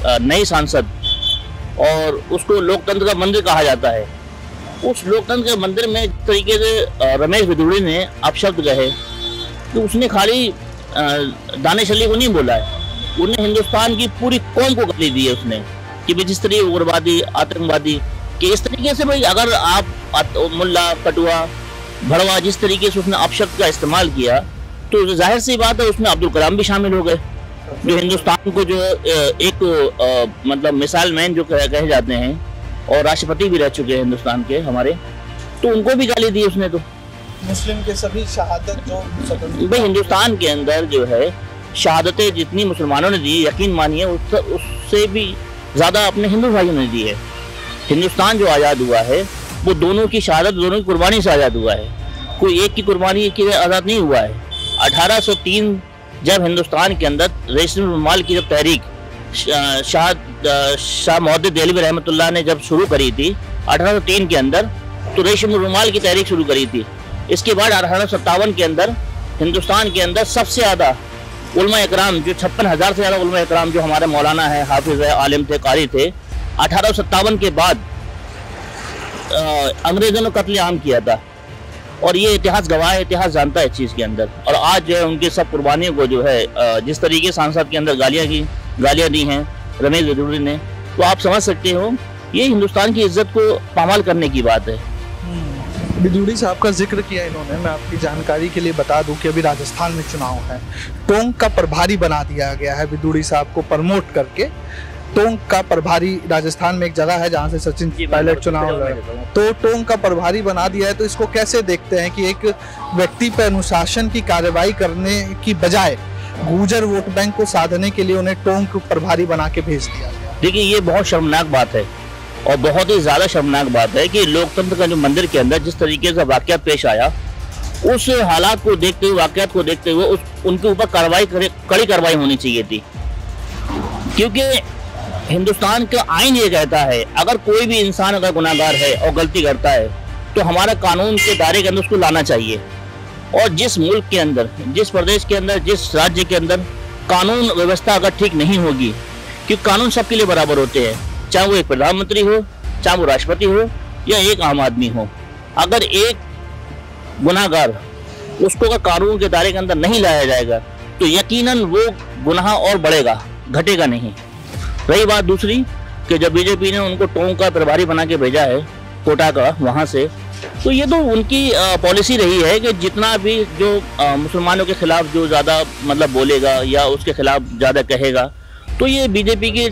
नई सांसद और उसको लोकतंत्र का मंदिर कहा जाता है। उस लोकतंत्र के मंदिर में जिस तरीके से रमेश बिधूड़ी ने अपशब्द कहे, तो उसने खाली दानिश अली को नहीं बोला है, उन्हें हिंदुस्तान की पूरी कौम को गाली दी है उसने कि भाई जिस तरीके उग्रवादी, आतंकवादी कि इस तरीके से भाई अगर आप मुल्ला, कटुआ, भड़वा जिस तरीके से उसने अपशब्द का इस्तेमाल किया, तो जाहिर सी बात है उसमें अब्दुल कलाम भी शामिल हो गए, जो हिंदुस्तान को जो एक मतलब मिसाइल मैन जो कहे जाते हैं और राष्ट्रपति भी रह चुके हैं हिंदुस्तान के हमारे, तो उनको भी गाली दी उसने। तो मुस्लिम के सभी शहादत जो भाई हिंदुस्तान के अंदर जो है शहादतें जितनी मुसलमानों ने दी, यकीन मानिए उससे भी ज़्यादा अपने हिंदू भाइयों ने दी है। हिंदुस्तान जो आज़ाद हुआ है वो दोनों की शहादत, दोनों की कुर्बानी से आज़ाद हुआ है, कोई एक की कुर्बानी के आज़ाद नहीं हुआ है। 1803 जब हिंदुस्तान के अंदर रेशम रुमाल की जब तहरीक शाह मोहद्दिद देहलवी रहमतुल्लाह ने जब शुरू करी थी 1803 के अंदर, तो रेशम रुमाल की तहरीक शुरू करी थी। इसके बाद 1857 के अंदर हिंदुस्तान के अंदर सबसे ज़्यादा उलमा इकराम, जो 56,000 से ज़्यादा उलमा इकराम जो हमारे मौलाना है, हाफिज है, आलिम थे, कारी थे, 1857 के बाद अंग्रेज़ों ने कत्ल आम किया था। और ये इतिहास गवाह है, इतिहास जानता है इस चीज़ के अंदर। और आज जो है उनकी सब कुर्बानियों को जो है जिस तरीके सांसद के अंदर गालियाँ दी हैं रमेश बिधूड़ी ने, तो आप समझ सकते हो ये हिंदुस्तान की इज्जत को पामाल करने की बात है। बिधूड़ी साहब का जिक्र किया इन्होंने, मैं आपकी जानकारी के लिए बता दूं कि अभी राजस्थान में चुनाव है, टोंक का प्रभारी बना दिया गया है बिधूड़ी साहब को प्रमोट करके। टोंक का प्रभारी, राजस्थान में एक जगह है जहां से सचिन पायलट चुनाव लड़े, तो टोंक का प्रभारी बना दिया है। तो इसको कैसे देखते हैं कि एक व्यक्ति पर अनुशासन की कार्रवाई करने की बजाय गुर्जर वोट बैंक को साधने के लिए उन्हें टोंक प्रभारी बना के भेज दिया? देखिए ये बहुत शर्मनाक बात है और बहुत ही ज़्यादा शर्मनाक बात है कि लोकतंत्र का जो मंदिर के अंदर जिस तरीके से वाक़या पेश आया, उस हालात को देखते हुए, वाक़यात को देखते हुए उनके ऊपर कड़ी कार्रवाई होनी चाहिए थी। क्योंकि हिंदुस्तान का आईन ये कहता है अगर कोई भी इंसान अगर गुनाहगार है और गलती करता है तो हमारा कानून के दायरे के अंदर उसको लाना चाहिए। और जिस मुल्क के अंदर, जिस प्रदेश के अंदर, जिस राज्य के अंदर कानून व्यवस्था अगर ठीक नहीं होगी, क्योंकि कानून सबके लिए बराबर होते हैं, चाहे वो एक प्रधानमंत्री हो, चाहे वो राष्ट्रपति हो या एक आम आदमी हो, अगर एक गुनाहगार उसको अगर कानून के दायरे के अंदर नहीं लाया जाएगा तो यकीनन वो गुनाह और बढ़ेगा, घटेगा नहीं। रही बात दूसरी कि जब बीजेपी ने उनको टोंक का प्रभारी बना के भेजा है कोटा का वहाँ से, तो ये तो उनकी पॉलिसी रही है कि जितना भी जो मुसलमानों के खिलाफ जो ज़्यादा मतलब बोलेगा या उसके खिलाफ ज़्यादा कहेगा, तो ये बीजेपी के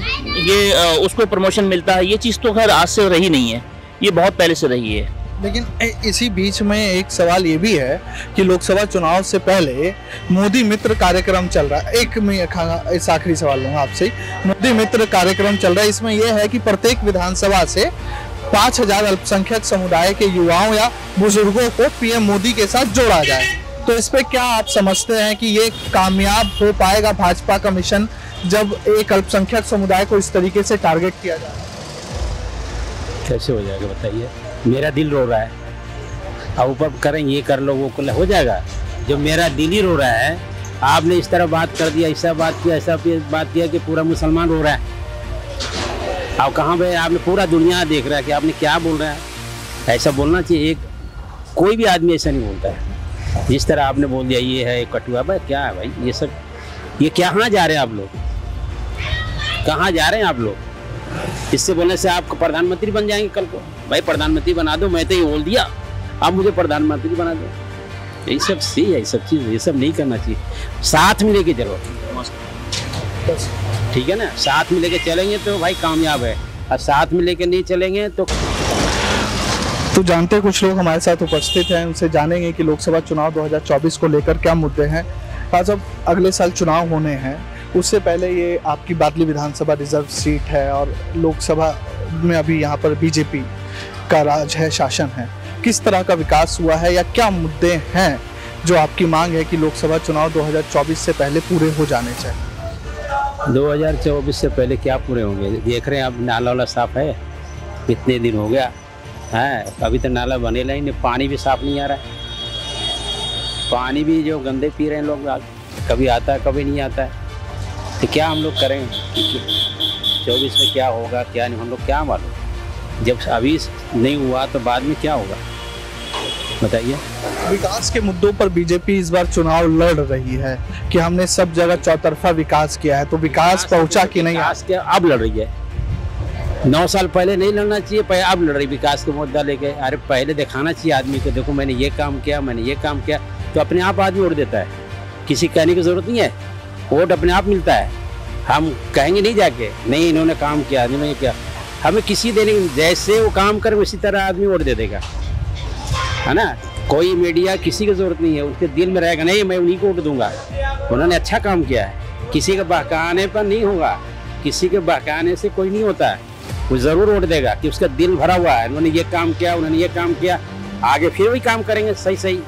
ये उसको प्रमोशन मिलता है। ये चीज़ तो खैर आज से रही नहीं है, ये बहुत पहले से रही है। लेकिन इसी बीच में एक सवाल ये भी है कि लोकसभा चुनाव से पहले मोदी मित्र कार्यक्रम चल रहा है। इस आखिरी सवाल लूँगा आपसे। मोदी मित्र कार्यक्रम चल रहा है, इसमें यह है कि प्रत्येक विधानसभा से 5,000 अल्पसंख्यक समुदाय के युवाओं या बुजुर्गों को पीएम मोदी के साथ जोड़ा जाए। तो इस पे क्या आप समझते हैं कि ये कामयाब हो पाएगा भाजपा का मिशन, जब एक अल्पसंख्यक समुदाय को इस तरीके से टारगेट किया जाए? कैसे हो जाएगा बताइए? मेरा दिल रो रहा है, अब ऊपर करेंगे ये कर लो वो कर लो, हो जाएगा? जब मेरा दिल ही रो रहा है, आपने इस तरह बात कर दिया, ऐसा बात किया, ऐसा बात किया कि पूरा मुसलमान रो रहा है। अब कहाँ पे आपने पूरा दुनिया देख रहा है कि आपने क्या बोल रहा है। ऐसा बोलना चाहिए, एक कोई भी आदमी ऐसा नहीं बोलता है जिस तरह आपने बोल दिया ये है कटुआ। भाई क्या है भाई ये सब, ये कहाँ जा रहे हैं आप लोग, कहाँ जा रहे हैं आप लोग? इससे बोलने से आप प्रधानमंत्री बन जाएंगे कल को। भाई प्रधानमंत्री बना दो, मैं तो ये बोल दिया, आप मुझे प्रधानमंत्री बना दो। यही सब सही है, ये सब चीज़, ये सब नहीं करना चाहिए। साथ में लेके चलो, ठीक है ना? साथ में लेके चलेंगे तो भाई कामयाब है, और साथ में लेके नहीं चलेंगे तो जानते कुछ लोग हमारे साथ उपस्थित हैं, उनसे जानेंगे कि लोकसभा चुनाव 2024 को लेकर क्या मुद्दे हैं। आज अब अगले साल चुनाव होने हैं, उससे पहले ये आपकी बादली विधानसभा रिजर्व सीट है और लोकसभा में अभी यहाँ पर बीजेपी का राज है, शासन है। किस तरह का विकास हुआ है या क्या मुद्दे हैं जो आपकी मांग है कि लोकसभा चुनाव 2024 से पहले पूरे हो जाने चाहिए? 2024 से पहले क्या पूरे होंगे? देख रहे हैं आप, नाला वाला साफ है, कितने दिन हो गया है, अभी तक नाला बनेला ही नहीं, पानी भी साफ नहीं आ रहा है। पानी भी जो गंदे पी रहे हैं लोग, कभी आता है कभी नहीं आता है, तो क्या हम लोग करें? 2024 में क्या होगा क्या नहीं, हम लोग क्या मालूम। जब अभी नहीं हुआ तो बाद में क्या होगा, बताइए। विकास के मुद्दों पर बीजेपी इस बार चुनाव लड़ रही है कि हमने सब जगह चौतरफा विकास किया है, तो विकास पहुंचा कि नहीं? विकास के अब लड़ रही है, 9 साल पहले नहीं लड़ना चाहिए, पहले अब लड़ रही विकास का मुद्दा लेके। अरे पहले दिखाना चाहिए आदमी को, देखो मैंने ये काम किया, मैंने ये काम किया, तो अपने आप आदमी वोट देता है, किसी कहने की जरूरत नहीं है, वोट अपने आप मिलता है। हम कहेंगे नहीं जाके नहीं इन्होंने काम किया, नहीं किया, हमें किसी देने, जैसे वो काम करे उसी तरह आदमी वोट दे देगा, है ना। कोई मीडिया किसी की जरूरत नहीं है, उसके दिल में रहेगा नहीं मैं उन्हीं को वोट दूंगा, उन्होंने अच्छा काम किया है। किसी के बहकाने पर नहीं होगा, किसी के बहकाने से कोई नहीं होता है, वो जरूर वोट देगा कि उसका दिल भरा हुआ है, उन्होंने ये काम किया, उन्होंने ये काम किया, आगे फिर वही काम करेंगे सही सही।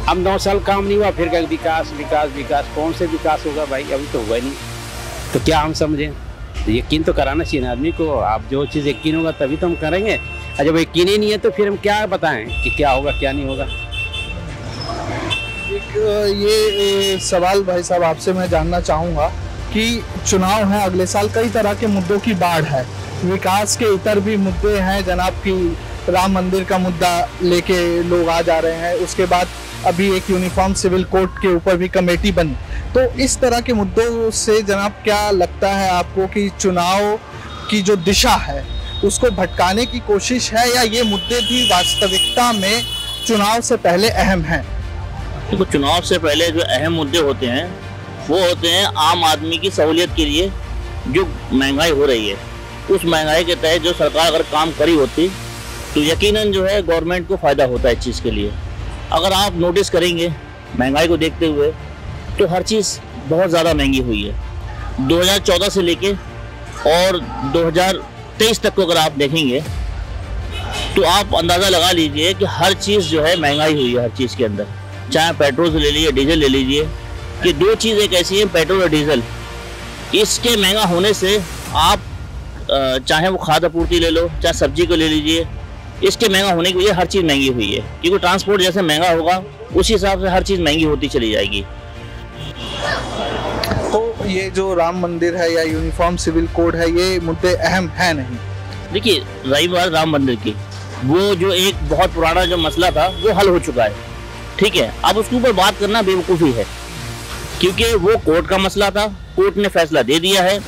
अब 9 साल काम नहीं हुआ, फिर कहेंगे विकास विकास विकास, कौन से विकास होगा भाई, अभी तो हुआ नहीं, तो क्या हम समझें। यकीन तो कराना चाहिए ना आदमी को, आप जो चीज़ यकीन होगा तभी तो हम करेंगे, और जब यकीन ही नहीं है तो फिर हम क्या बताएं कि क्या होगा क्या नहीं होगा। एक ये सवाल भाई साहब आपसे मैं जानना चाहूँगा कि चुनाव है अगले साल, कई तरह के मुद्दों की बाढ़ है, विकास के इतर भी मुद्दे हैं जनाब की, राम मंदिर का मुद्दा लेके लोग आ जा रहे हैं, उसके बाद अभी एक यूनिफॉर्म सिविल कोड के ऊपर भी कमेटी बनी, तो इस तरह के मुद्दों से जनाब क्या लगता है आपको कि चुनाव की जो दिशा है उसको भटकाने की कोशिश है, या ये मुद्दे भी वास्तविकता में चुनाव से पहले अहम हैं? देखो, चुनाव से पहले जो अहम मुद्दे होते हैं वो होते हैं आम आदमी की सहूलियत के लिए। जो महंगाई हो रही है, उस महंगाई के तहत जो सरकार अगर काम करी होती तो यकीनन जो है गवर्नमेंट को फ़ायदा होता है इस चीज़ के लिए। अगर आप नोटिस करेंगे महंगाई को देखते हुए तो हर चीज़ बहुत ज़्यादा महंगी हुई है। 2014 से लेके और 2023 तक को अगर आप देखेंगे तो आप अंदाज़ा लगा लीजिए कि हर चीज़ जो है महंगाई हुई है हर चीज़ के अंदर। चाहे पेट्रोल से ले लीजिए, डीजल ले लीजिए, कि 2 चीज़ एक ऐसी हैं, पेट्रोल और डीजल, इसके महंगा होने से आप चाहे वो खाद्य आपूर्ति ले लो, चाहे सब्जी को ले लीजिए, इसके महंगा होने की वजह हर चीज़ महंगी हुई है, क्योंकि ट्रांसपोर्ट जैसे महंगा होगा उसी हिसाब से हर चीज़ महंगी होती चली जाएगी। तो ये जो राम मंदिर है या यूनिफॉर्म सिविल कोड है, ये मुद्दे अहम है नहीं? देखिए, रही बात राम मंदिर की, वो जो एक बहुत पुराना जो मसला था वो हल हो चुका है, ठीक है। अब उसके ऊपर बात करना बेवकूफ़ी है, क्योंकि वो कोर्ट का मसला था, कोर्ट ने फैसला दे दिया है।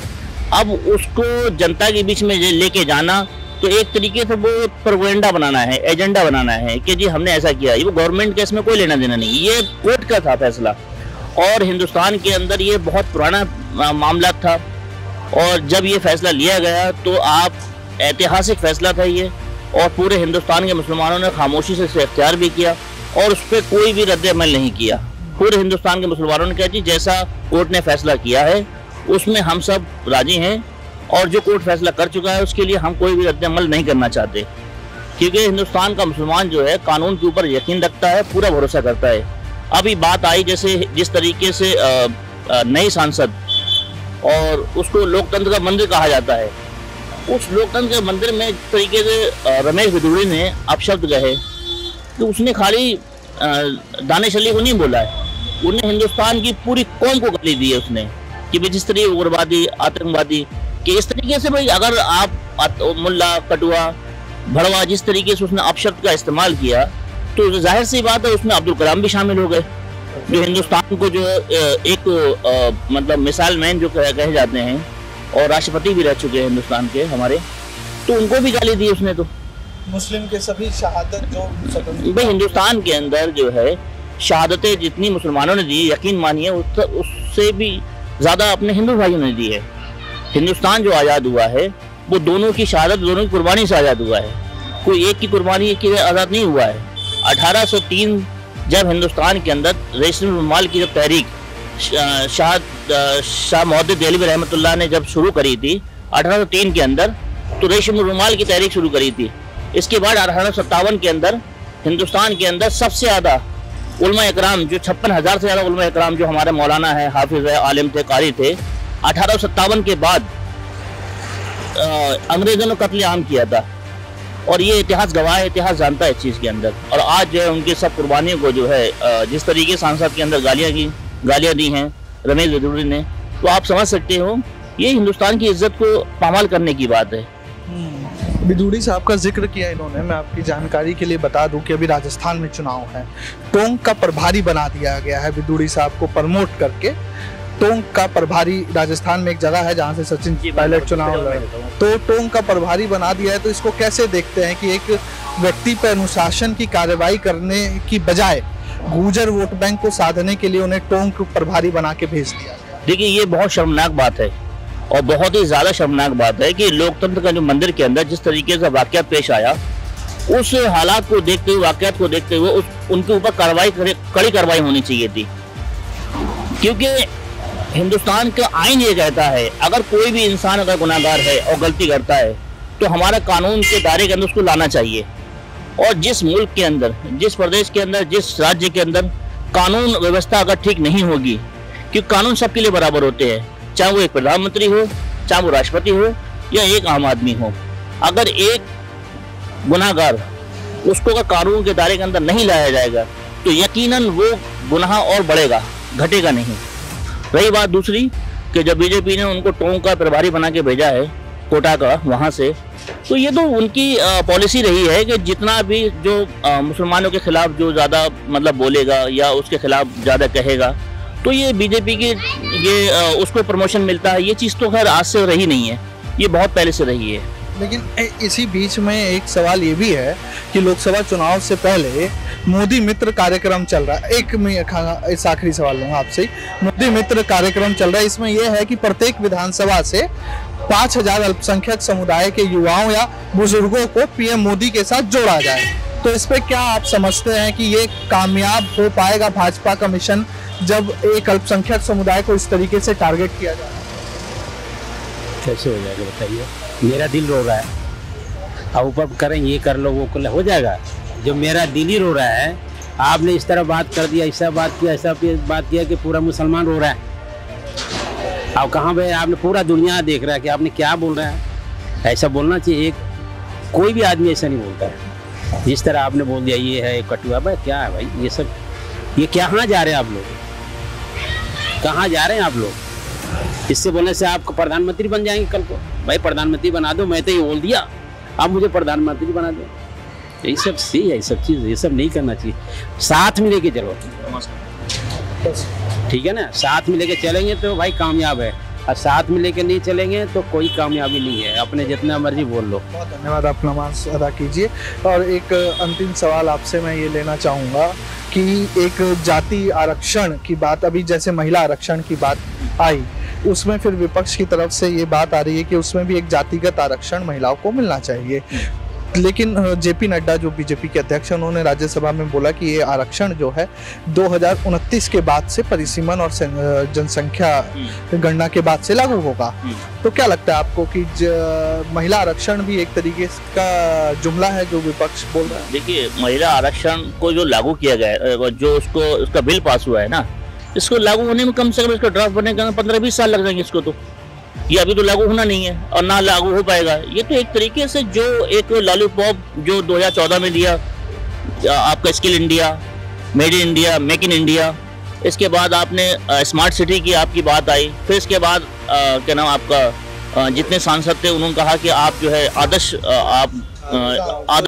अब उसको जनता के बीच में लेके जाना तो एक तरीके से वो प्रोपेगेंडा बनाना है, एजेंडा बनाना है कि जी हमने ऐसा किया। ये वो गवर्नमेंट के इसमें कोई लेना देना नहीं, ये कोर्ट का था फैसला, और हिंदुस्तान के अंदर ये बहुत पुराना मामला था, और जब ये फैसला लिया गया तो आप ऐतिहासिक फैसला था ये, और पूरे हिंदुस्तान के मुसलमानों ने खामोशी से इसे इख्तियार भी किया और उस पर कोई भी रद्द अमल नहीं किया। पूरे हिंदुस्तान के मुसलमानों ने कहा जी जैसा कोर्ट ने फैसला किया है उसमें हम सब राजी हैं, और जो कोर्ट फैसला कर चुका है उसके लिए हम कोई भी रद्द अमल नहीं करना चाहते, क्योंकि हिंदुस्तान का मुसलमान जो है कानून के ऊपर यकीन रखता है, पूरा भरोसा करता है। अभी बात आई जैसे जिस तरीके से नई सांसद, और उसको लोकतंत्र का मंदिर कहा जाता है, उस लोकतंत्र के मंदिर में जिस तरीके से रमेश बिदुड़ी ने अपशब्द कहे, तो उसने खाली दानिश अली को नहीं बोला है, उन्हें हिंदुस्तान की पूरी कौम को गाली दी है उसने, कि भाई जिस तरीके उग्रवादी, आतंकवादी, कि इस तरीके से भाई अगर आप मुल्ला, कटुआ, भड़वा, जिस तरीके से उसने अपशब्द का इस्तेमाल किया, तो जाहिर सी बात है उसमें अब्दुल कलाम भी शामिल हो गए, जो हिंदुस्तान को जो एक मतलब मिसाइल मैन जो कहे जाते हैं, और राष्ट्रपति भी रह चुके हैं हिंदुस्तान के हमारे, तो उनको भी गाली दी उसने। तो मुस्लिम के सभी शहादत जो भाई हिंदुस्तान के अंदर जो है शहादतें जितनी मुसलमानों ने दी, यकीन मानिए उससे भी ज़्यादा अपने हिंदू भाइयों ने दी है। हिंदुस्तान जो आज़ाद हुआ है वो दोनों की शहादत, दोनों की कुर्बानी से आज़ाद हुआ है, कोई एक की कुर्बानी के आज़ाद नहीं हुआ है। 1803 जब हिंदुस्तान के अंदर रेशम रुमाल की जब तहरीक शाह मोहद्दिस देहलवी रहमतुल्लाह ने जब शुरू करी थी 1803 के अंदर, तो रेशम रुमाल की तहरीक शुरू करी थी। इसके बाद 1857 के अंदर हिंदुस्तान के अंदर सबसे ज़्यादा उलमा इकराम, जो 56,000 से ज़्यादा उलमा इकराम जो हमारे मौलाना है, हाफिज है, आलिम थे, कारी थे, 1857 के बाद अंग्रेज़ों ने कत्ल आम किया था, और ये इतिहास गवाह है, इतिहास जानता है इस चीज़ के अंदर। और आज जो है उनकी सब कुर्बानियों को जो है जिस तरीके सांसद के अंदर गालियाँ दी हैं रमेश बिदुड़ी ने, तो आप समझ सकते हो ये हिंदुस्तान की इज्जत को पामाल करने की बात है। विदुड़ी साहब का जिक्र किया इन्होंने। मैं आपकी जानकारी के लिए बता दूं कि अभी राजस्थान में चुनाव है, टोंक का प्रभारी बना दिया गया है विदुड़ी साहब को प्रमोट करके। टोंक का प्रभारी, राजस्थान में एक जगह है जहां से सचिन पायलट चुनाव लड़े, तो टोंक का प्रभारी बना दिया है। तो इसको कैसे देखते हैं कि एक व्यक्ति पर अनुशासन की कार्रवाई करने की बजाय गुर्जर वोट बैंक को साधने के लिए उन्हें टोंक प्रभारी बना के भेज दिया? देखिए, ये बहुत शर्मनाक बात है और बहुत ही ज्यादा शर्मनाक बात है कि लोकतंत्र का जो मंदिर के अंदर जिस तरीके से वाकया पेश आया, उस हालात को देखते हुए, वाकयात को देखते हुए उनके ऊपर कड़ी कार्रवाई होनी चाहिए थी। क्योंकि हिंदुस्तान का आईन ये कहता है, अगर कोई भी इंसान अगर गुनाहगार है और गलती करता है तो हमारा कानून के दायरे के अंदर उसको लाना चाहिए। और जिस मुल्क के अंदर, जिस प्रदेश के अंदर, जिस राज्य के अंदर कानून व्यवस्था अगर ठीक नहीं होगी, क्योंकि कानून सबके लिए बराबर होते हैं, चाहे वो एक प्रधानमंत्री हो, चाहे वो राष्ट्रपति हो या एक आम आदमी हो, अगर एक गुनाहगार उसको अगर कानून के दायरे के अंदर नहीं लाया जाएगा तो यकीनन वो गुनाह और बढ़ेगा, घटेगा नहीं। रही बात दूसरी कि जब बीजेपी ने उनको टोंक का प्रभारी बना के भेजा है कोटा का वहाँ से, तो ये तो उनकी पॉलिसी रही है कि जितना भी जो मुसलमानों के खिलाफ जो ज़्यादा मतलब बोलेगा या उसके खिलाफ ज़्यादा कहेगा तो ये बीजेपी की ये उसको प्रमोशन मिलता है। ये चीज़ तो खैर आज से रही नहीं है, ये बहुत पहले से रही है। लेकिन इसी बीच में एक सवाल ये भी है कि लोकसभा चुनाव से पहले मोदी मित्र कार्यक्रम चल रहा है। इस आखिरी सवाल लूंगा आपसे। मोदी मित्र कार्यक्रम चल रहा है, इसमें यह है कि प्रत्येक विधानसभा से 5000 अल्पसंख्यक समुदाय के युवाओं या बुजुर्गों को पीएम मोदी के साथ जोड़ा जाए। तो इस पे क्या आप समझते हैं कि ये कामयाब हो पाएगा भाजपा का मिशन, जब एक अल्पसंख्यक समुदाय को इस तरीके से टारगेट किया जा रहा है? कैसे हो जाएगा बताइए? मेरा दिल रो रहा है, अब ऊपर करें ये कर लो वो कर लो, हो जाएगा? जब मेरा दिल ही रो रहा है, आपने इस तरह बात कर दिया, ऐसा बात किया, ऐसा बात किया कि पूरा मुसलमान रो रहा है। अब कहाँ भाई, आपने पूरा दुनिया देख रहा है कि आपने क्या बोल रहा है। ऐसा बोलना चाहिए, एक कोई भी आदमी ऐसा नहीं बोलता है जिस तरह आपने बोल दिया ये है कटुआ। भाई क्या है भाई ये सब, ये कहाँ जा रहे हैं आप लोग, कहाँ जा रहे हैं आप लोग? इससे बोलने से आप प्रधानमंत्री बन जाएंगे कल को। भाई प्रधानमंत्री बना दो, मैं तो ये बोल दिया, आप मुझे प्रधानमंत्री बना दो। यही सब सही है, ये सब चीज़, ये सब नहीं करना चाहिए। साथ में लेके चलो, ठीक है ना? साथ में लेके चलेंगे तो भाई कामयाब है, और साथ में लेके नहीं चलेंगे तो कोई कामयाबी नहीं है। अपने जितना मर्जी बोल लो। बहुत धन्यवाद, आप नमाज अदा कीजिए। और एक अंतिम सवाल आपसे मैं ये लेना चाहूँगा कि एक जाति आरक्षण की बात, अभी जैसे महिला आरक्षण की बात आई, उसमें फिर विपक्ष की तरफ से ये बात आ रही है कि उसमें भी एक जातिगत आरक्षण महिलाओं को मिलना चाहिए। लेकिन जेपी नड्डा जो बीजेपी के अध्यक्ष हैं, उन्होंने राज्यसभा में बोला कि ये आरक्षण जो है 2029 के बाद से परिसीमन और जनसंख्या गणना के बाद से लागू होगा। तो क्या लगता है आपको कि महिला आरक्षण भी एक तरीके का जुमला है जो विपक्ष बोल रहा है? देखिए, महिला आरक्षण को जो लागू किया गया है, जो उसका बिल पास हुआ है ना, इसको लागू होने में कम से कम इसका ड्राफ्ट बनने का 15-20 साल लग जाएंगे इसको। तो ये अभी तो लागू होना नहीं है और ना लागू हो पाएगा। ये तो एक तरीके से जो एक लॉलीपॉप जो 2014 में दिया आपका, skill India, made in India, make in India, इसके बाद आपने स्मार्ट सिटी की आपकी बात आई, फिर इसके बाद क्या नाम आपका जितने सांसद थे उन्होंने कहा कि आप जो है आदर्श